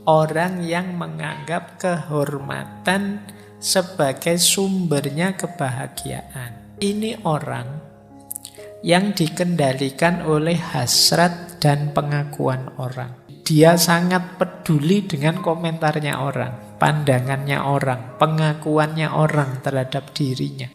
Orang yang menganggap kehormatan sebagai sumbernya kebahagiaan. Ini orang yang dikendalikan oleh hasrat dan pengakuan orang. Dia sangat peduli dengan komentarnya orang, pandangannya orang, pengakuannya orang terhadap dirinya.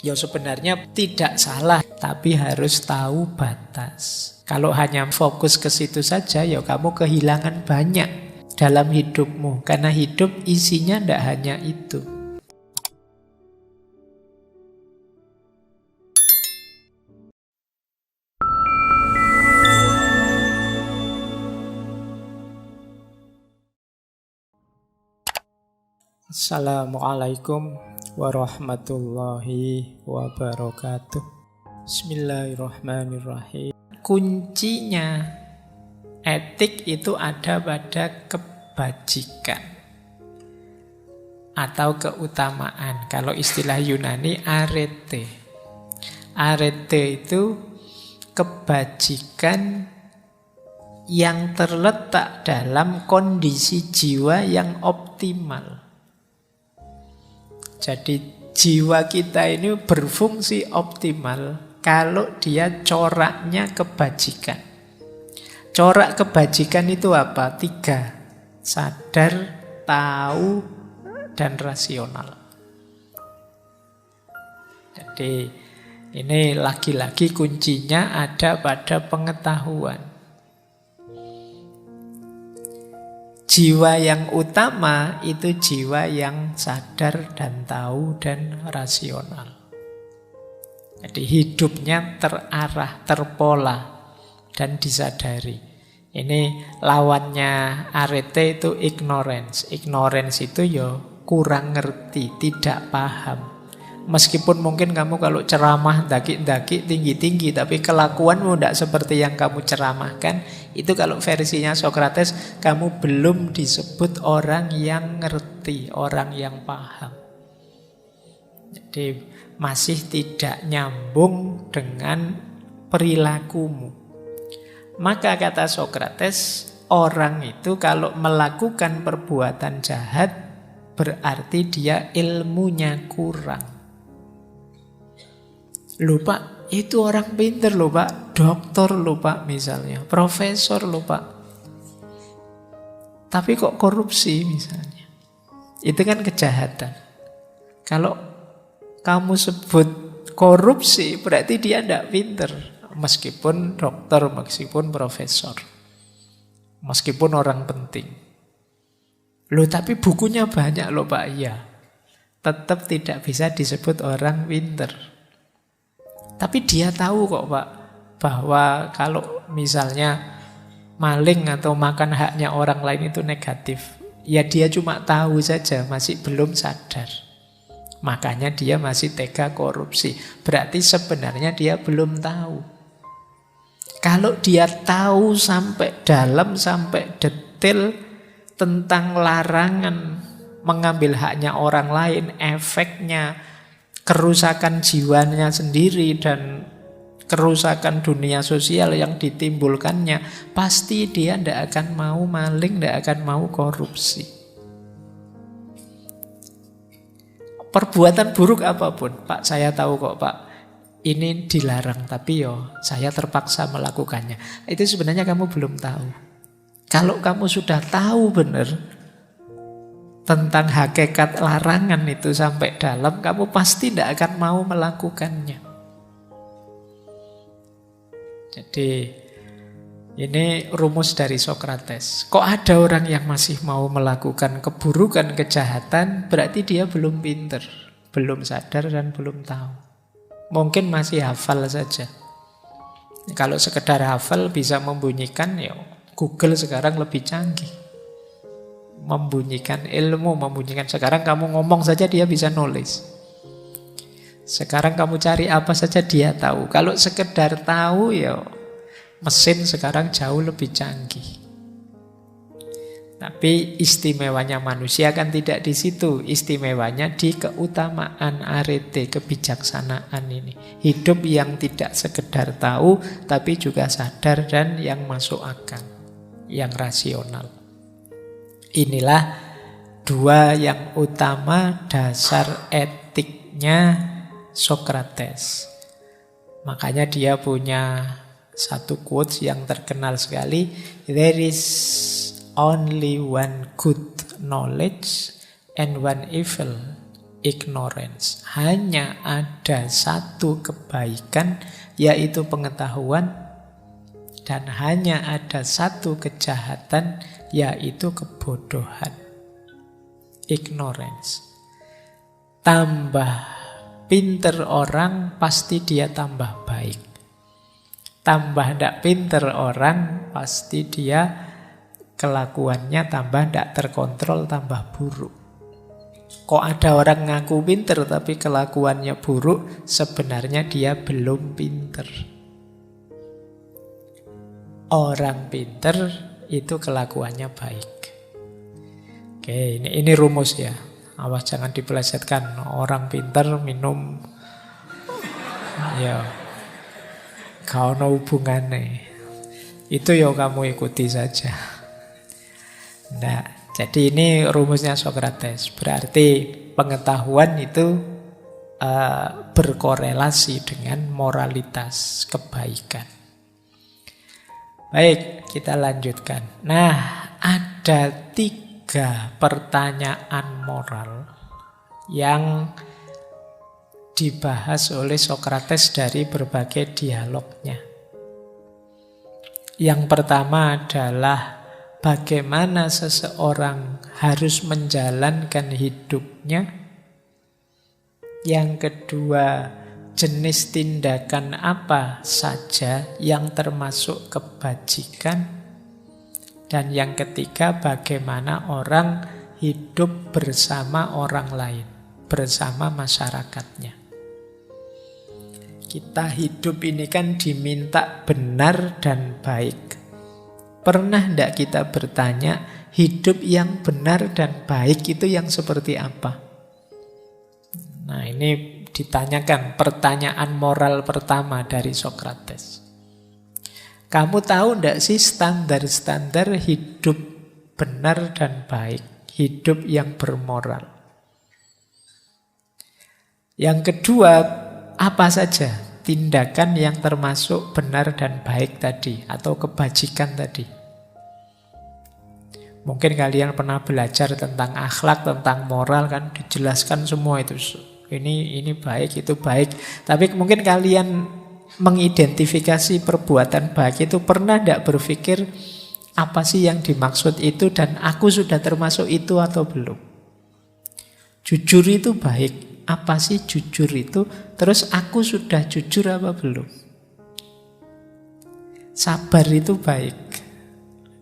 Ya sebenarnya tidak salah, tapi harus tahu batas. Kalau hanya fokus ke situ saja, ya kamu kehilangan banyak dalam hidupmu. Karena hidup isinya tidak hanya itu. Assalamualaikum warahmatullahi wabarakatuh. Bismillahirrahmanirrahim. Kuncinya etik itu ada pada kebajikan atau keutamaan. Kalau istilah Yunani arete. Arete itu kebajikan yang terletak dalam kondisi jiwa yang optimal. Jadi jiwa kita ini berfungsi optimal kalau dia coraknya kebajikan. Corak kebajikan itu apa? 3. Sadar, tahu, dan rasional. Jadi ini lagi-lagi kuncinya ada pada pengetahuan. Jiwa yang utama itu jiwa yang sadar dan tahu dan rasional. Jadi hidupnya terarah, terpola dan disadari. Ini lawannya arete itu ignorance. Ignorance itu ya kurang ngerti, tidak paham. Meskipun mungkin kamu kalau ceramah daki-daki tinggi-tinggi, tapi kelakuanmu tidak seperti yang kamu ceramahkan, itu kalau versinya Sokrates, kamu belum disebut orang yang ngerti, orang yang paham. Jadi masih tidak nyambung dengan perilakumu. Maka kata Sokrates, orang itu kalau melakukan perbuatan jahat, berarti dia ilmunya kurang. Loh Pak, itu orang pinter loh Pak, doktor loh Pak misalnya, profesor loh Pak. Tapi kok korupsi misalnya. Itu kan kejahatan. Kalau kamu sebut korupsi, berarti dia tidak pinter. Meskipun dokter, meskipun profesor, meskipun orang penting. Loh tapi bukunya banyak loh Pak, iya. Tetap tidak bisa disebut orang pinter. Tapi dia tahu kok Pak, bahwa kalau misalnya maling atau makan haknya orang lain itu negatif. Ya dia cuma tahu saja, masih belum sadar. Makanya dia masih tega korupsi. Berarti sebenarnya dia belum tahu. Kalau dia tahu sampai dalam, sampai detail tentang larangan mengambil haknya orang lain, efeknya, kerusakan jiwanya sendiri dan kerusakan dunia sosial yang ditimbulkannya, pasti dia tidak akan mau maling, tidak akan mau korupsi. Perbuatan buruk apapun, Pak saya tahu kok Pak, ini dilarang, tapi saya terpaksa melakukannya. Itu sebenarnya kamu belum tahu. Kalau kamu sudah tahu benar tentang hakikat larangan itu sampai dalam, kamu pasti tidak akan mau melakukannya. Jadi ini rumus dari Sokrates. Kok ada orang yang masih mau melakukan keburukan, kejahatan, berarti dia belum pinter, belum sadar dan belum tahu. Mungkin masih hafal saja. Kalau sekedar hafal bisa membunyikan, Google sekarang lebih canggih. Membunyikan ilmu, membunyikan. Sekarang kamu ngomong saja dia bisa nulis. Sekarang kamu cari apa saja dia tahu. Kalau sekedar tahu mesin sekarang jauh lebih canggih. Tapi istimewanya manusia kan tidak di situ. Istimewanya di keutamaan arete, kebijaksanaan ini. Hidup yang tidak sekedar tahu, tapi juga sadar dan yang masuk akal, yang rasional. Inilah dua yang utama dasar etiknya Socrates. Makanya dia punya satu quotes yang terkenal sekali. There is only one good knowledge and one evil ignorance. Hanya ada satu kebaikan, yaitu pengetahuan, dan hanya ada satu kejahatan, yaitu kebodohan, ignorance. Tambah pinter orang, pasti dia tambah baik. Tambah ndak pinter orang, pasti dia kelakuannya tambah ndak terkontrol, tambah buruk. Kok ada orang ngaku pinter tapi kelakuannya buruk, sebenarnya dia belum pinter. Orang pinter itu kelakuannya baik. Oke, ini rumus ya. Awas jangan dipelesetkan. Orang pinter minum, ya, gak ada hubungannya. Itu ya kamu ikuti saja. Nah, jadi ini rumusnya Socrates. Berarti pengetahuan itu berkorelasi dengan moralitas, kebaikan. Baik, kita lanjutkan. Nah, ada 3 pertanyaan moral yang dibahas oleh Socrates dari berbagai dialognya. Yang pertama adalah bagaimana seseorang harus menjalankan hidupnya. Yang kedua, jenis tindakan apa saja yang termasuk kebajikan. Dan yang ketiga, bagaimana orang hidup bersama orang lain, bersama masyarakatnya. Kita hidup ini kan diminta benar dan baik. Pernah tidak kita bertanya, hidup yang benar dan baik itu yang seperti apa? Nah, ini ditanyakan pertanyaan moral pertama dari Socrates. Kamu tahu tidak sih standar-standar hidup benar dan baik, hidup yang bermoral? Yang kedua, apa saja tindakan yang termasuk benar dan baik tadi, atau kebajikan tadi? Mungkin kalian pernah belajar tentang akhlak, tentang moral, kan dijelaskan semua itu. Ini baik, itu baik. Tapi mungkin kalian mengidentifikasi perbuatan baik itu pernah tidak berpikir apa sih yang dimaksud itu dan aku sudah termasuk itu atau belum? Jujur itu baik. Apa sih jujur itu? Terus aku sudah jujur apa belum? Sabar itu baik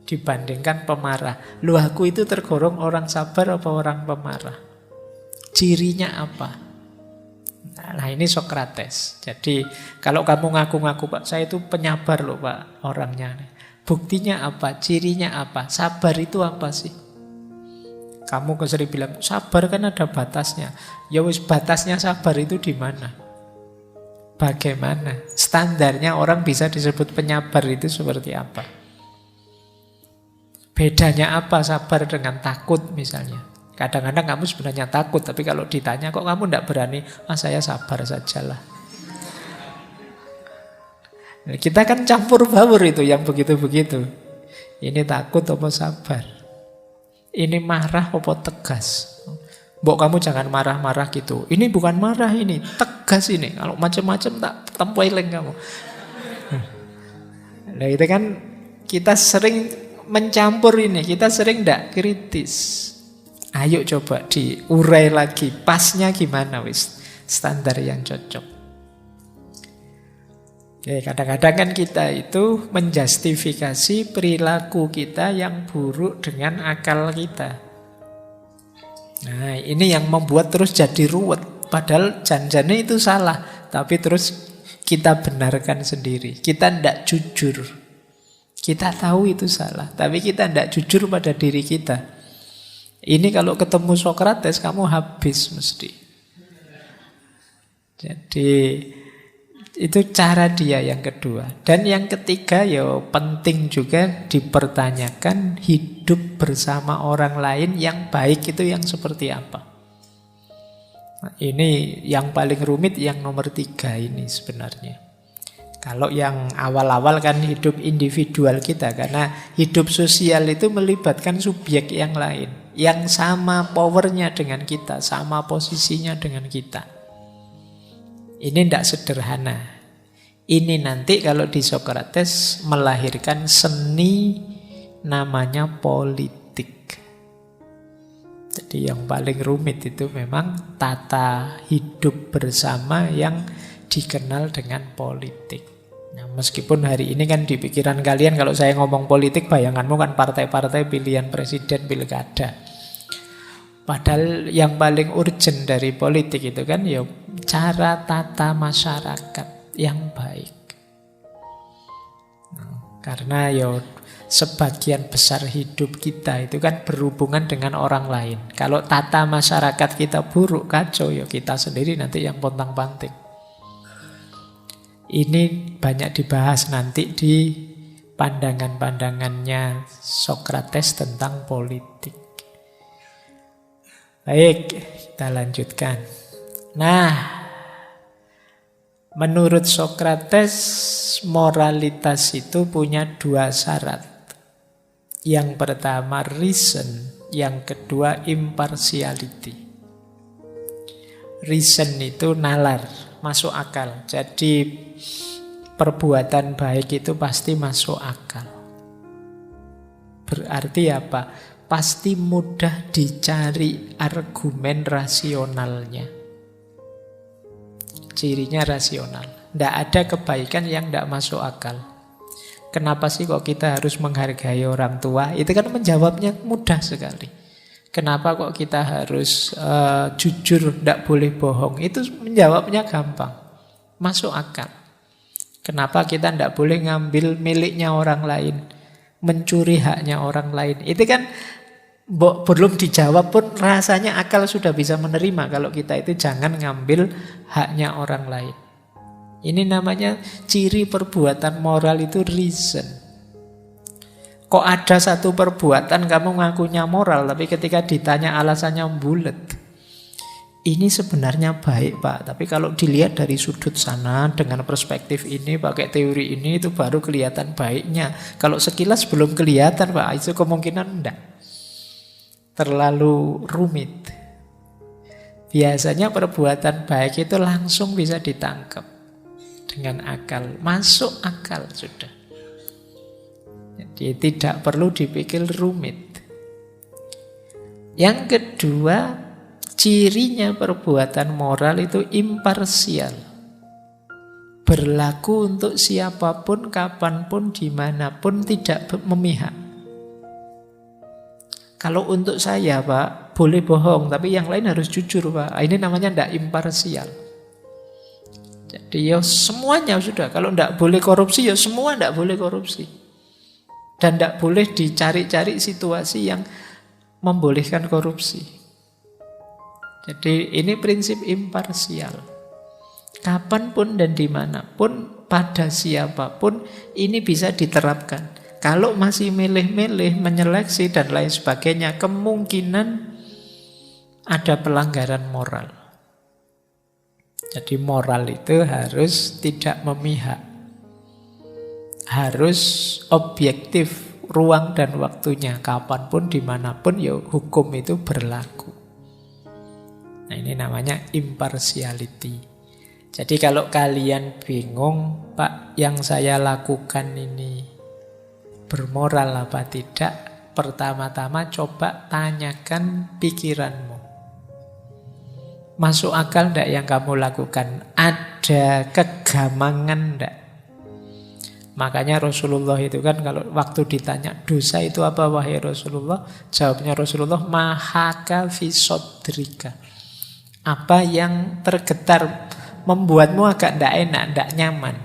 dibandingkan pemarah. Loh, aku itu tergolong orang sabar apa orang pemarah? Cirinya apa? Nah, ini Socrates. Jadi kalau kamu ngaku-ngaku, Pak, saya itu penyabar loh, Pak, orangnya. Buktinya apa? Cirinya apa? Sabar itu apa sih? Kamu sering bilang, sabar kan ada batasnya. Ya wis, batasnya sabar itu di mana? Bagaimana? Standarnya orang bisa disebut penyabar itu seperti apa? Bedanya apa sabar dengan takut misalnya? Kadang-kadang kamu sebenarnya takut, tapi kalau ditanya kok kamu tidak berani? Saya sabar sajalah. Nah, kita kan campur baur itu yang begitu-begitu. Ini takut apa sabar? Ini marah apa tegas? Mbok, kamu jangan marah-marah gitu. Ini bukan marah, ini tegas ini. Kalau macam-macam tak tempeleng kamu. Nah, itu kan kita sering mencampur ini. Kita sering tidak kritis. Ayo coba diurai lagi. Pasnya gimana wis? Standar yang cocok. Oke, kadang-kadang kan kita itu menjustifikasi perilaku kita yang buruk dengan akal kita. Nah, ini yang membuat terus jadi ruwet. Padahal janjinya itu salah, tapi terus kita benarkan sendiri. Kita tidak jujur. Kita tahu itu salah, tapi kita tidak jujur pada diri kita. Ini kalau ketemu Socrates, kamu habis mesti. Jadi Itu cara dia yang kedua. Dan yang ketiga ya penting juga dipertanyakan hidup bersama orang lain yang baik itu yang seperti apa. Nah, ini yang paling rumit yang nomor 3 ini sebenarnya. Kalau yang awal-awal kan hidup individual kita, karena hidup sosial itu melibatkan subjek yang lain, yang sama powernya dengan kita, sama posisinya dengan kita. Ini tidak sederhana. Ini nanti kalau di Sokrates melahirkan seni namanya politik. Jadi yang paling rumit itu memang tata hidup bersama yang dikenal dengan politik. Nah, meskipun hari ini kan di pikiran kalian kalau saya ngomong politik, bayanganmu kan partai-partai pilihan presiden, pilkada. Padahal yang paling urgent dari politik itu kan ya cara tata masyarakat yang baik. Nah, karena ya sebagian besar hidup kita itu kan berhubungan dengan orang lain. Kalau tata masyarakat kita buruk, kacau, ya kita sendiri nanti yang pontang-panting. Ini banyak dibahas nanti di pandangan-pandangannya Sokrates tentang politik. Baik, kita lanjutkan. Nah, menurut Sokrates moralitas itu punya 2 syarat. Yang pertama reason, yang kedua impartiality. Reason itu nalar, masuk akal. Jadi perbuatan baik itu pasti masuk akal. Berarti apa? Pasti mudah dicari argumen rasionalnya. Cirinya rasional. Tidak ada kebaikan yang tidak masuk akal. Kenapa sih kok kita harus menghargai orang tua? Itu kan menjawabnya mudah sekali. Kenapa kok kita harus jujur, tidak boleh bohong? Itu menjawabnya gampang, masuk akal. Kenapa kita tidak boleh ngambil miliknya orang lain, mencuri haknya orang lain? Itu kan belum dijawab pun rasanya akal sudah bisa menerima kalau kita itu jangan ngambil haknya orang lain. Ini namanya ciri perbuatan moral itu reason. Kok ada satu perbuatan kamu ngakunya moral, tapi ketika ditanya alasannya bulet. Ini sebenarnya baik, Pak, tapi kalau dilihat dari sudut sana dengan perspektif ini, pakai teori ini, itu baru kelihatan baiknya. Kalau sekilas belum kelihatan, Pak, itu kemungkinan enggak. Terlalu rumit. Biasanya perbuatan baik itu langsung bisa ditangkap dengan akal, masuk akal sudah. Jadi tidak perlu dipikir rumit. Yang kedua, cirinya perbuatan moral itu imparsial. Berlaku untuk siapapun, kapanpun, dimanapun, tidak memihak. Kalau untuk saya, Pak, boleh bohong, tapi yang lain harus jujur, Pak. Ini namanya tidak imparsial. Jadi ya semuanya sudah. Kalau tidak boleh korupsi, ya semua tidak boleh korupsi. Dan tidak boleh dicari-cari situasi yang membolehkan korupsi. Jadi ini prinsip imparsial. Kapanpun dan dimanapun, pada siapapun, ini bisa diterapkan. Kalau masih milih-milih, menyeleksi dan lain sebagainya, kemungkinan ada pelanggaran moral. Jadi moral itu harus tidak memihak. Harus objektif ruang dan waktunya. Kapanpun, dimanapun, ya hukum itu berlaku. Nah, ini namanya impartiality. Jadi kalau kalian bingung, Pak, yang saya lakukan ini bermoral apa tidak? Pertama-tama coba tanyakan pikiranmu. Masuk akal enggak yang kamu lakukan? Ada kegamangan enggak? Makanya Rasulullah itu kan kalau waktu ditanya dosa itu apa wahai Rasulullah? Jawabnya Rasulullah, mahaka fi sodrika. Apa yang tergetar membuatmu agak enggak enak, enggak nyaman.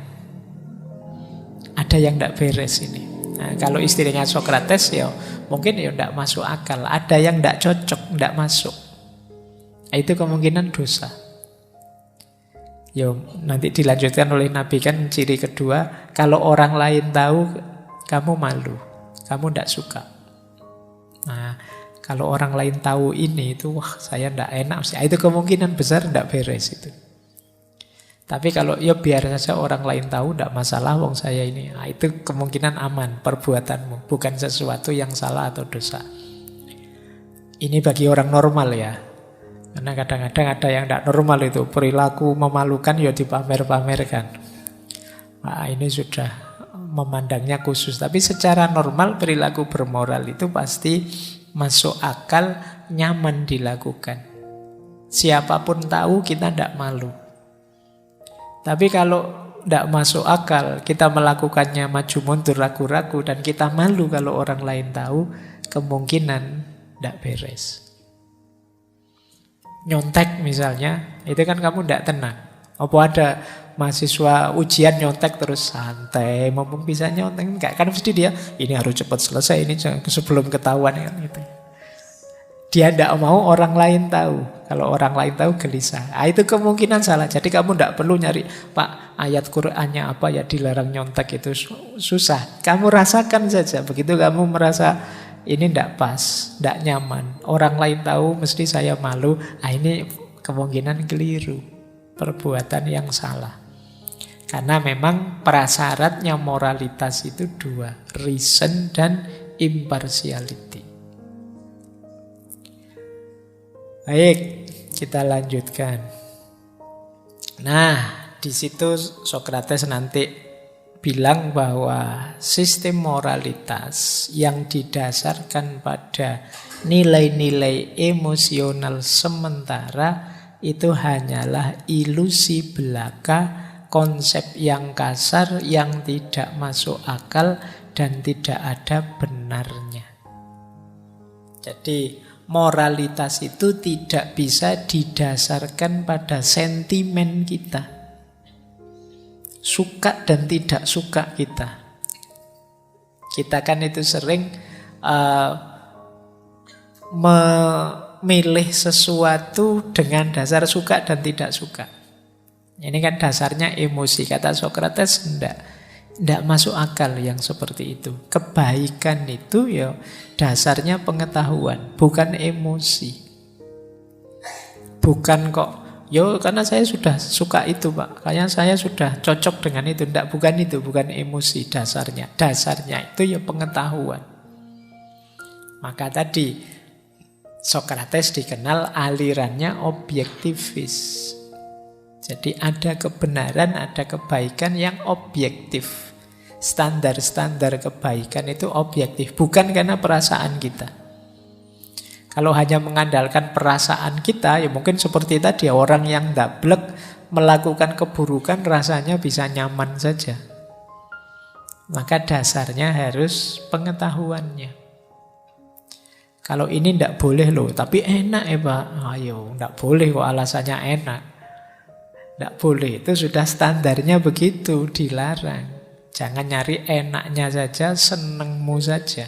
Ada yang enggak beres ini. Nah, kalau istilahnya Sokrates ya mungkin ya enggak masuk akal. Ada yang enggak cocok, enggak masuk. Itu kemungkinan dosa. Yo, nanti dilanjutkan oleh Nabi kan ciri kedua, kalau orang lain tahu kamu malu, kamu tidak suka. Nah, kalau orang lain tahu ini itu, wah saya tidak enak sih. Itu kemungkinan besar tidak beres itu. Tapi kalau ya biar saja orang lain tahu, tidak masalah, wong saya ini. Nah, itu kemungkinan aman perbuatanmu, bukan sesuatu yang salah atau dosa. Ini bagi orang normal ya. Karena kadang-kadang ada yang tidak normal itu, perilaku memalukan ya dipamer-pamerkan. Nah, ini sudah memandangnya khusus. Tapi secara normal perilaku bermoral itu pasti masuk akal, nyaman dilakukan. Siapapun tahu kita tidak malu. Tapi kalau tidak masuk akal, kita melakukannya maju mundur, ragu-ragu, dan kita malu kalau orang lain tahu, kemungkinan tidak beres. Nyontek misalnya, itu kan kamu tidak tenang. Apa ada mahasiswa ujian nyontek terus santai, mumpung bisa nyontek, enggak, kan mesti dia, ini harus cepat selesai, ini sebelum ketahuan kan gitu. Dia tidak mau orang lain tahu. Kalau orang lain tahu gelisah. Nah, itu kemungkinan salah. Jadi kamu tidak perlu nyari, Pak, ayat Qur'annya apa ya dilarang nyontek, itu susah. Kamu rasakan saja. Begitu kamu merasa ini tidak pas, tidak nyaman, orang lain tahu mesti saya malu. Nah, ini kemungkinan keliru, perbuatan yang salah. Karena memang prasyaratnya moralitas itu dua, reason dan impartiality. Baik, kita lanjutkan. Nah, di situ Sokrates nanti bilang bahwa sistem moralitas yang didasarkan pada nilai-nilai emosional sementara itu hanyalah ilusi belaka, konsep yang kasar yang tidak masuk akal dan tidak ada benarnya. Jadi moralitas itu tidak bisa didasarkan pada sentimen kita, suka dan tidak suka kita. Kita kan itu sering memilih sesuatu dengan dasar suka dan tidak suka. Ini kan dasarnya emosi. Kata Sokrates, tidak masuk akal yang seperti itu. Kebaikan itu ya dasarnya pengetahuan, bukan emosi. Bukan kok, yo karena saya sudah suka itu Pak, kayaknya saya sudah cocok dengan itu. Tidak, bukan itu, bukan emosi dasarnya. Dasarnya itu ya pengetahuan. Maka tadi Sokrates dikenal alirannya objektivis. Jadi ada kebenaran, ada kebaikan yang objektif. Standar-standar kebaikan itu objektif, bukan karena perasaan kita. Kalau hanya mengandalkan perasaan kita, ya mungkin seperti tadi, orang yang dablek melakukan keburukan rasanya bisa nyaman saja. Maka dasarnya harus pengetahuannya. Kalau ini tidak boleh loh, tapi enak ya Pak. Ayo, tidak boleh kok alasannya enak. Tidak boleh, itu sudah standarnya begitu, dilarang. Jangan nyari enaknya saja, senengmu saja.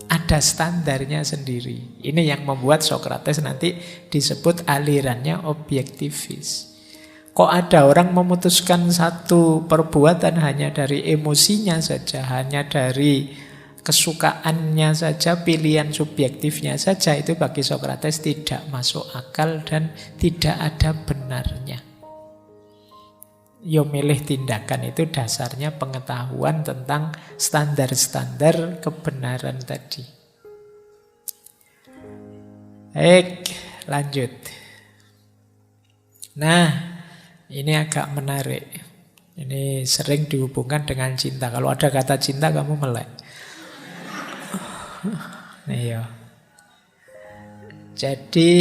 Ada standarnya sendiri. Ini yang membuat Sokrates nanti disebut alirannya objektivis. Kok ada orang memutuskan satu perbuatan hanya dari emosinya saja, hanya dari kesukaannya saja, pilihan subjektifnya saja, itu bagi Sokrates tidak masuk akal dan tidak ada benarnya. Yo milih tindakan itu dasarnya pengetahuan tentang standar-standar kebenaran tadi. Baik, lanjut. Nah, ini agak menarik. Ini sering dihubungkan dengan cinta. Kalau ada kata cinta kamu melek. Iya. Jadi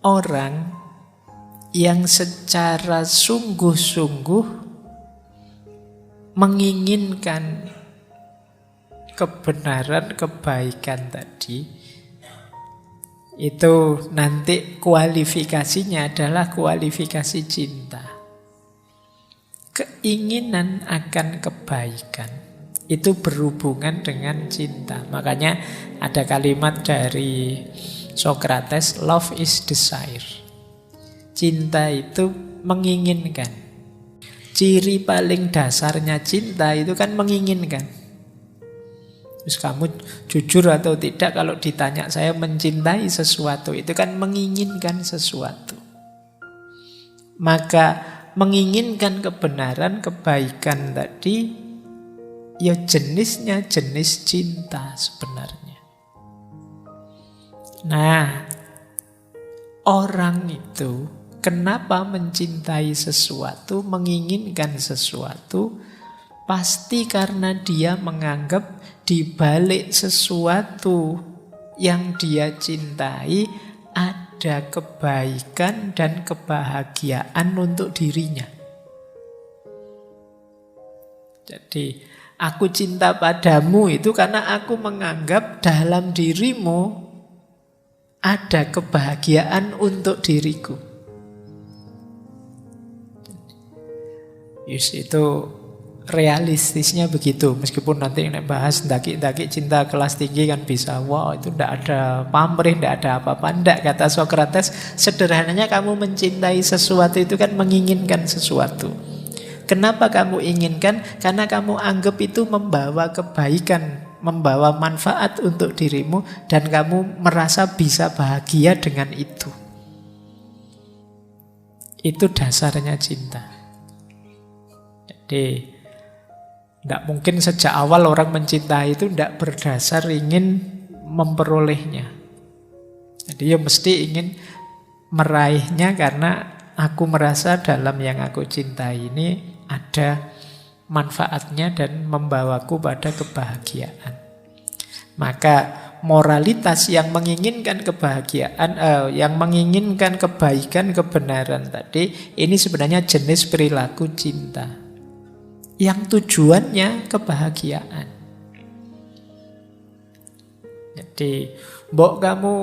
orang yang secara sungguh-sungguh menginginkan kebenaran, kebaikan tadi, itu nanti kualifikasinya adalah kualifikasi cinta. Keinginan akan kebaikan itu berhubungan dengan cinta. Makanya ada kalimat dari Sokrates, love is desire. Cinta itu menginginkan. Ciri paling dasarnya cinta itu kan menginginkan. Terus kamu jujur atau tidak kalau ditanya saya mencintai sesuatu, itu kan menginginkan sesuatu. Maka menginginkan kebenaran, kebaikan tadi, ya jenisnya jenis cinta sebenarnya. Nah, orang itu kenapa mencintai sesuatu, menginginkan sesuatu, pasti karena dia menganggap di balik sesuatu yang dia cintai ada kebaikan dan kebahagiaan untuk dirinya. Jadi, aku cinta padamu itu karena aku menganggap dalam dirimu ada kebahagiaan untuk diriku. Yes, itu realistisnya begitu. Meskipun nanti bahas ndaki-ndaki cinta kelas tinggi kan bisa, wah itu ndak ada pamrih, ndak ada apa-apa. Ndak, kata Socrates, sederhananya kamu mencintai sesuatu itu kan menginginkan sesuatu. Kenapa kamu inginkan? Karena kamu anggap itu membawa kebaikan, membawa manfaat untuk dirimu, dan kamu merasa bisa bahagia dengan itu. Itu dasarnya cinta. Jadi tidak mungkin sejak awal orang mencintai itu tidak berdasar ingin memperolehnya. Jadi ya mesti ingin meraihnya karena aku merasa dalam yang aku cintai ini ada manfaatnya dan membawaku pada kebahagiaan. Maka moralitas yang menginginkan kebahagiaan, yang menginginkan kebaikan, kebenaran tadi, ini sebenarnya jenis perilaku cinta yang tujuannya kebahagiaan. Jadi, mbok kamu,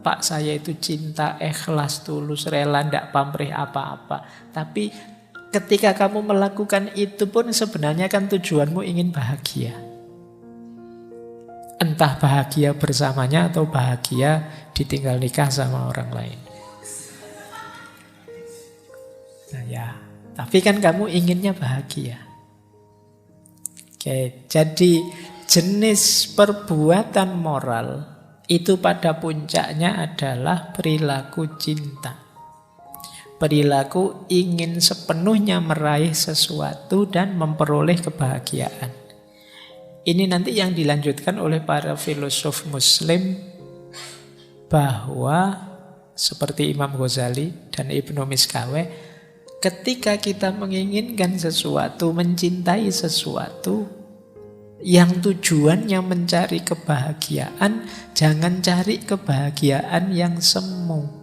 Pak, saya itu cinta, ikhlas, tulus, rela, ndak pamrih apa-apa. Tapi ketika kamu melakukan itu pun sebenarnya kan tujuanmu ingin bahagia. Entah bahagia bersamanya atau bahagia ditinggal nikah sama orang lain. Nah ya, tapi kan kamu inginnya bahagia. Oke, jadi jenis perbuatan moral itu pada puncaknya adalah perilaku cinta. Perilaku ingin sepenuhnya meraih sesuatu dan memperoleh kebahagiaan. Ini nanti yang dilanjutkan oleh para filosof Muslim, bahwa seperti Imam Ghazali dan Ibnu Miskaweh, ketika kita menginginkan sesuatu, mencintai sesuatu yang tujuannya mencari kebahagiaan, jangan cari kebahagiaan yang semu.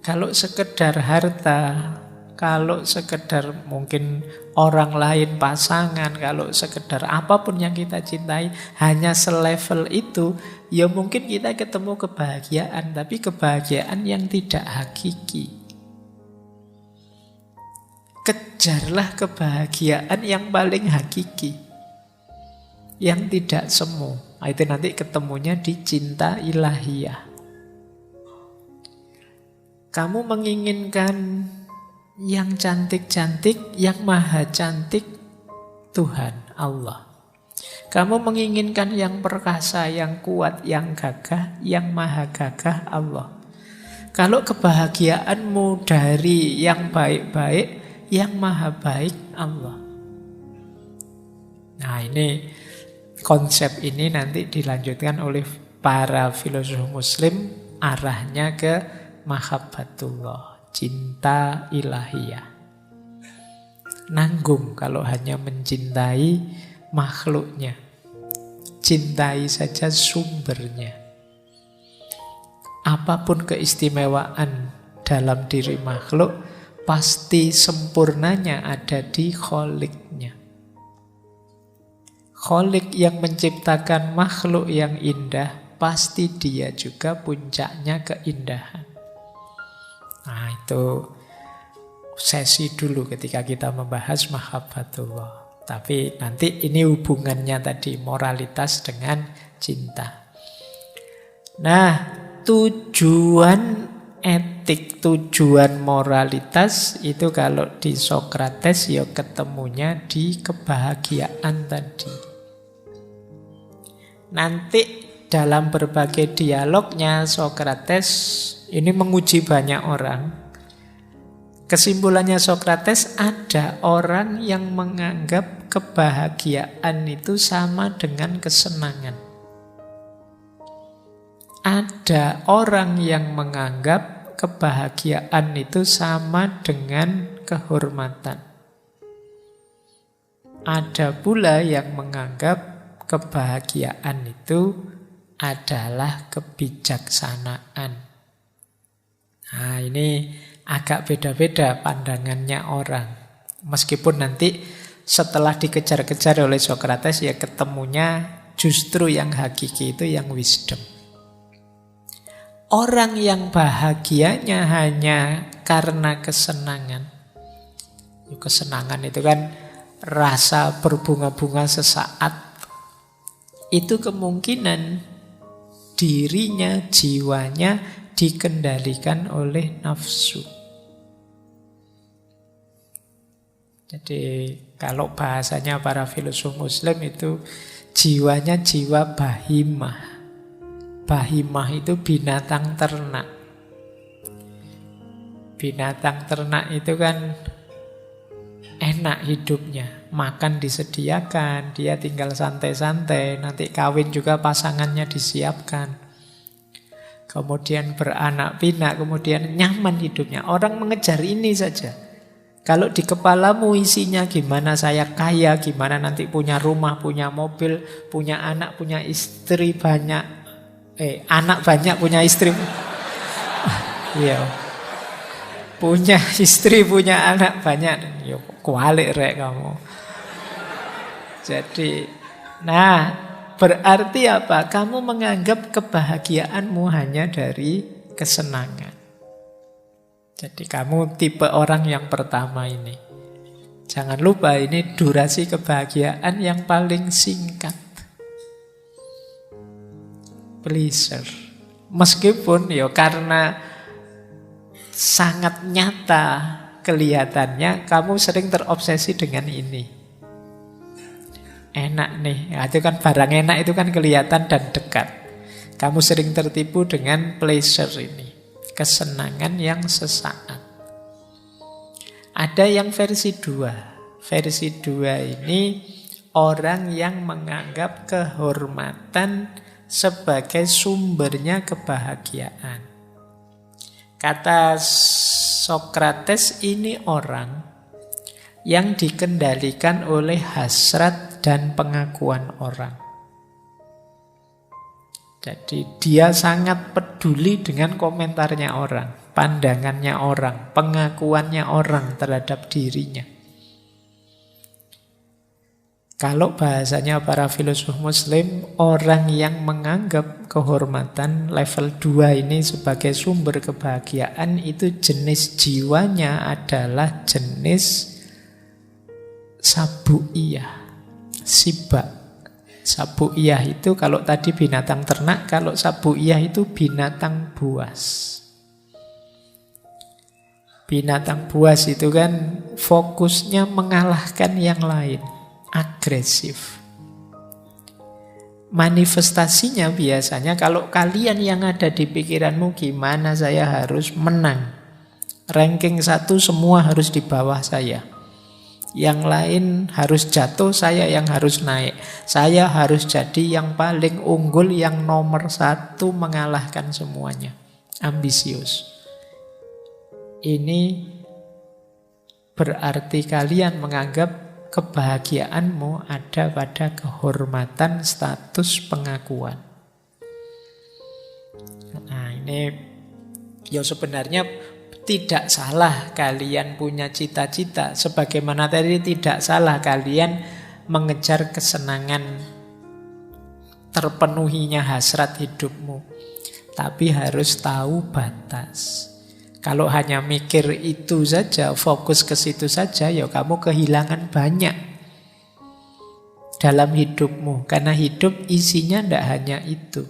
Kalau sekedar harta, kalau sekedar mungkin orang lain, pasangan, kalau sekedar apapun yang kita cintai, hanya selevel itu, ya mungkin kita ketemu kebahagiaan, tapi kebahagiaan yang tidak hakiki. Kejarlah kebahagiaan yang paling hakiki, yang tidak semu. Itu nanti ketemunya di cinta ilahiyah. Kamu menginginkan yang cantik-cantik, yang maha cantik, Tuhan, Allah. Kamu menginginkan yang perkasa, yang kuat, yang gagah, yang maha gagah, Allah. Kalau kebahagiaanmu dari yang baik-baik, yang maha baik, Allah. Nah ini, konsep ini nanti dilanjutkan oleh para filosof Muslim, arahnya ke mahabbatullah, cinta ilahiyah. Nanggung kalau hanya mencintai makhluknya. Cintai saja sumbernya. Apapun keistimewaan dalam diri makhluk, pasti sempurnanya ada di Kholiknya. Kholik yang menciptakan makhluk yang indah, pasti dia juga puncaknya keindahan. Nah itu sesi dulu ketika kita membahas mahabbatullah. Tapi nanti ini hubungannya tadi, moralitas dengan cinta. Nah, tujuan etik etik, tujuan moralitas itu kalau di Sokrates ya ketemunya di kebahagiaan tadi. Nanti dalam berbagai dialognya Sokrates ini menguji banyak orang. Kesimpulannya Sokrates, ada orang yang menganggap kebahagiaan itu sama dengan kesenangan. Ada orang yang menganggap kebahagiaan itu sama dengan kehormatan. Ada pula yang menganggap kebahagiaan itu adalah kebijaksanaan. Nah, ini agak beda-beda pandangannya orang. Meskipun nanti setelah dikejar-kejar oleh Sokrates ya ketemunya justru yang hakiki itu yang wisdom. Orang yang bahagianya hanya karena kesenangan. Kesenangan itu kan rasa berbunga-bunga sesaat. Itu kemungkinan dirinya, jiwanya dikendalikan oleh nafsu. Jadi kalau bahasanya para filosof Muslim itu jiwanya jiwa bahimah. Bahimah itu binatang ternak. Binatang ternak itu kan enak hidupnya. Makan disediakan, dia tinggal santai-santai. Nanti kawin juga pasangannya disiapkan. Kemudian beranak pinak, kemudian nyaman hidupnya. Orang mengejar ini saja. Kalau di kepalamu isinya gimana saya kaya, gimana nanti punya rumah, punya mobil, punya anak, punya istri banyak. Anak banyak, punya istri. Iya. Punya istri, punya anak banyak. Ya kualik rek kamu. Jadi, nah, berarti apa? Kamu menganggap kebahagiaanmu hanya dari kesenangan. Jadi kamu tipe orang yang pertama ini. Jangan lupa ini durasi kebahagiaan yang paling singkat. Pleasure. Meskipun ya karena sangat nyata kelihatannya kamu sering terobsesi dengan ini. Enak nih, ya, itu kan barang enak itu kan kelihatan dan dekat. Kamu sering tertipu dengan pleasure ini, kesenangan yang sesaat. Ada yang versi 2. Versi 2 ini orang yang menganggap kehormatan sebagai sumbernya kebahagiaan. Kata Sokrates, ini orang yang dikendalikan oleh hasrat dan pengakuan orang. Jadi dia sangat peduli dengan komentarnya orang, pandangannya orang, pengakuannya orang terhadap dirinya. Kalau bahasanya para filosof Muslim, orang yang menganggap kehormatan level 2 ini sebagai sumber kebahagiaan itu jenis jiwanya adalah jenis sabu'iyah, sibak. Sabu'iyah itu kalau tadi binatang ternak, kalau sabu'iyah itu binatang buas. Binatang buas itu kan fokusnya mengalahkan yang lain. Agresif. Manifestasinya biasanya kalau kalian yang ada di pikiranmu gimana saya harus menang. Ranking 1 semua harus di bawah saya. Yang lain harus jatuh, saya yang harus naik. Saya harus jadi yang paling unggul, yang nomor 1 mengalahkan semuanya. Ambisius. Ini berarti kalian menganggap kebahagiaanmu ada pada kehormatan, status, pengakuan. Nah ini ya sebenarnya tidak salah kalian punya cita-cita. Sebagaimana tadi tidak salah kalian mengejar kesenangan, terpenuhinya hasrat hidupmu. Tapi harus tahu batas. Kalau hanya mikir itu saja, fokus ke situ saja, ya kamu kehilangan banyak dalam hidupmu. Karena hidup isinya tidak hanya itu.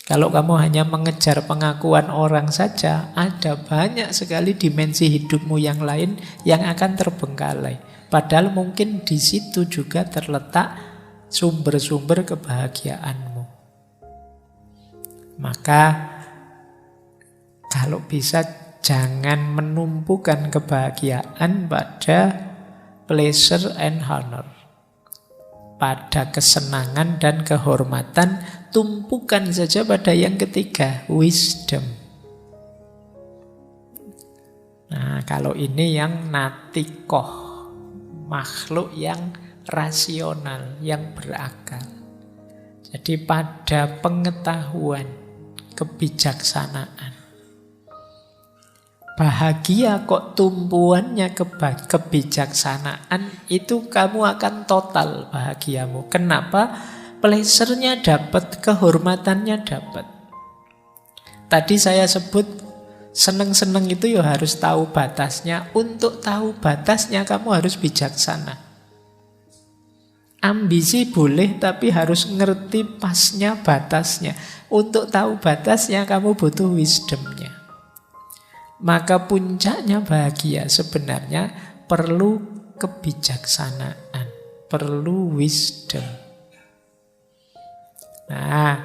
Kalau kamu hanya mengejar pengakuan orang saja, ada banyak sekali dimensi hidupmu yang lain yang akan terbengkalai. Padahal mungkin di situ juga terletak sumber-sumber kebahagiaanmu. Maka kalau bisa jangan menumpukan kebahagiaan pada pleasure and honor. Pada kesenangan dan kehormatan, tumpukan saja pada yang ketiga, wisdom. Nah, kalau ini yang natikoh, makhluk yang rasional, yang berakal. Jadi pada pengetahuan, kebijaksanaan. Bahagia kok tumpuannya kebijaksanaan, itu kamu akan total bahagiamu. Kenapa? Pleasure-nya dapat, kehormatannya dapat. Tadi saya sebut seneng-seneng itu ya harus tahu batasnya. Untuk tahu batasnya kamu harus bijaksana. Ambisi boleh tapi harus ngerti pasnya, batasnya. Untuk tahu batasnya kamu butuh wisdomnya. Maka puncaknya bahagia sebenarnya perlu kebijaksanaan, perlu wisdom. Nah,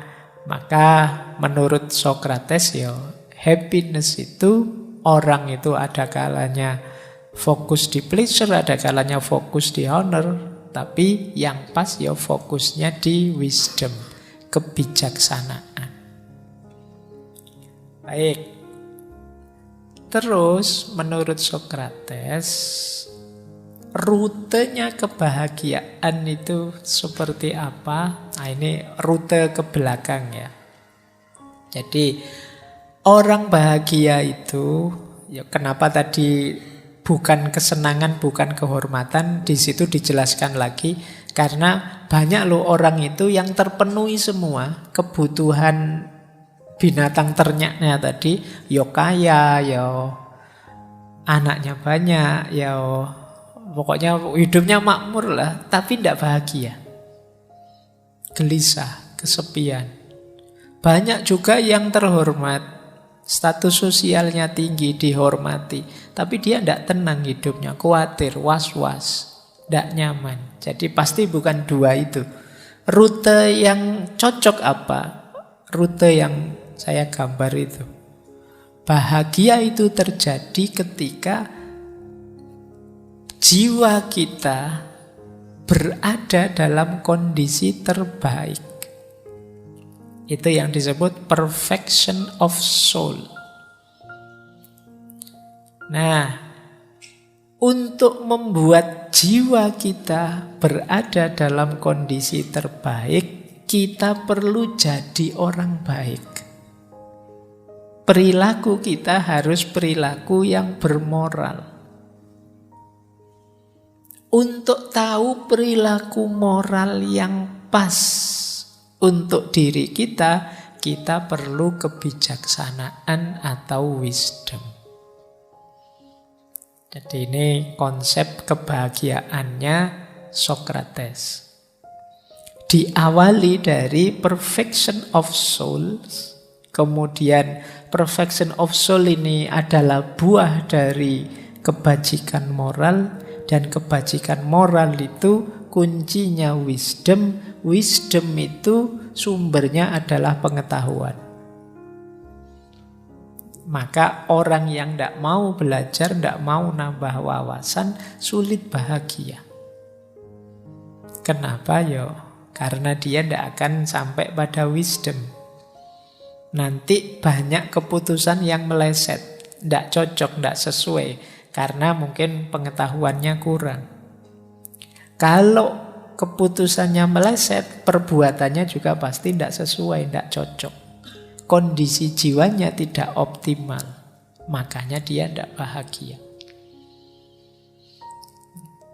maka menurut Socrates ya, happiness itu orang itu ada kalanya fokus di pleasure, ada kalanya fokus di honor, tapi yang pas ya fokusnya di wisdom, kebijaksanaan. Baik. Terus menurut Socrates, rutenya kebahagiaan itu seperti apa? Nah, ini rute ke belakang ya. Jadi orang bahagia itu, ya kenapa tadi bukan kesenangan, bukan kehormatan, di situ dijelaskan lagi. Karena banyak loh orang itu yang terpenuhi semua kebutuhan binatang ternaknya tadi, yo kaya, yo anaknya banyak, yo pokoknya hidupnya makmur lah, tapi tidak bahagia. Gelisah, kesepian. Banyak juga yang terhormat, status sosialnya tinggi, dihormati, tapi dia tidak tenang hidupnya, khawatir, was-was, tidak nyaman. Jadi pasti bukan dua itu. Rute yang cocok apa? Rute yang saya gambar itu. Bahagia itu terjadi ketika jiwa kita berada dalam kondisi terbaik. Itu yang disebut perfection of soul. Nah, untuk membuat jiwa kita berada dalam kondisi terbaik, kita perlu jadi orang baik. Perilaku kita harus perilaku yang bermoral. Untuk tahu perilaku moral yang pas untuk diri kita, kita perlu kebijaksanaan atau wisdom. Jadi ini konsep kebahagiaannya Socrates. Diawali dari perfection of souls. Kemudian perfection of soul ini adalah buah dari kebajikan moral. Dan kebajikan moral itu kuncinya wisdom. Wisdom itu sumbernya adalah pengetahuan. Maka orang yang tidak mau belajar, tidak mau nambah wawasan, sulit bahagia. Kenapa? Ya, karena dia tidak akan sampai pada wisdom. Nanti banyak keputusan yang meleset, tidak cocok, tidak sesuai, karena mungkin pengetahuannya kurang. Kalau keputusannya meleset, perbuatannya juga pasti tidak sesuai, tidak cocok. Kondisi jiwanya tidak optimal, makanya dia tidak bahagia.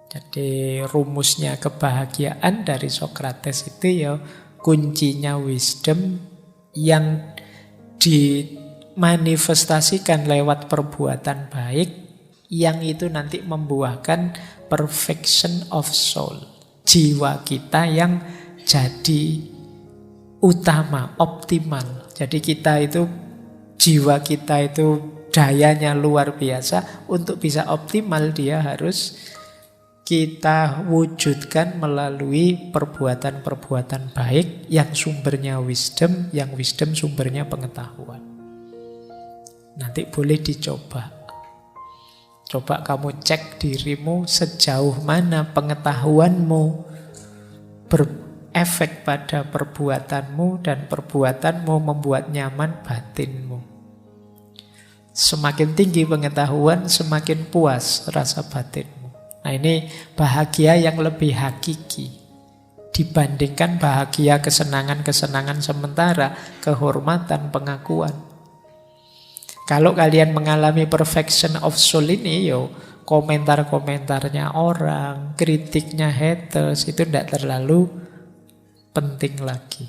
Jadi rumusnya kebahagiaan dari Socrates itu ya kuncinya wisdom yang dimanifestasikan lewat perbuatan baik, yang itu nanti membuahkan perfection of soul. Jiwa kita yang jadi utama, optimal. Jadi kita itu, jiwa kita itu dayanya luar biasa. Untuk bisa optimal dia harus kita wujudkan melalui perbuatan-perbuatan baik yang sumbernya wisdom, yang wisdom sumbernya pengetahuan. Nanti boleh dicoba. Coba kamu cek dirimu sejauh mana pengetahuanmu berefek pada perbuatanmu dan perbuatanmu membuat nyaman batinmu. Semakin tinggi pengetahuan, semakin puas rasa batinmu. Nah, ini bahagia yang lebih hakiki dibandingkan bahagia kesenangan-kesenangan sementara, kehormatan, pengakuan. Kalau kalian mengalami perfection of soul ini, komentar-komentarnya orang, kritiknya haters, itu tidak terlalu penting lagi.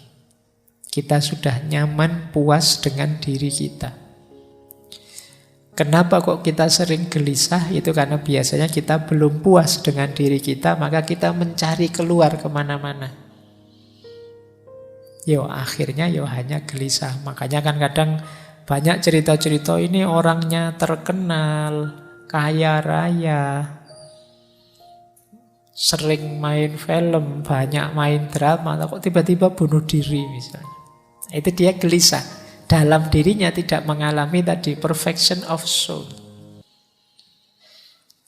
Kita sudah nyaman, puas dengan diri kita. Kenapa kok kita sering gelisah? Itu karena biasanya kita belum puas dengan diri kita, maka kita mencari keluar kemana-mana. Akhirnya hanya gelisah. Makanya kan kadang banyak cerita-cerita ini orangnya terkenal, kaya raya, sering main film, banyak main drama, kok tiba-tiba bunuh diri misalnya. Itu dia gelisah. Dalam dirinya tidak mengalami tadi perfection of soul.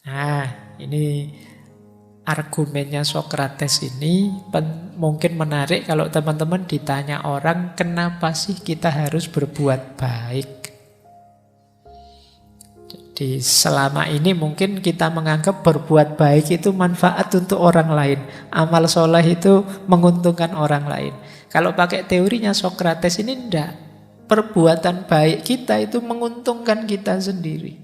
Nah, ini argumennya Socrates ini mungkin menarik kalau teman-teman ditanya orang, kenapa sih kita harus berbuat baik? Jadi selama ini mungkin kita menganggap berbuat baik itu manfaat untuk orang lain. Amal soleh itu menguntungkan orang lain. Kalau pakai teorinya Socrates ini enggak. Perbuatan baik kita itu menguntungkan kita sendiri.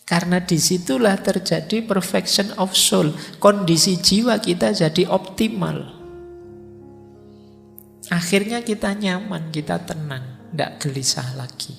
Karena disitulah terjadi perfection of soul. Kondisi jiwa kita jadi optimal. Akhirnya kita nyaman, kita tenang, tidak gelisah lagi.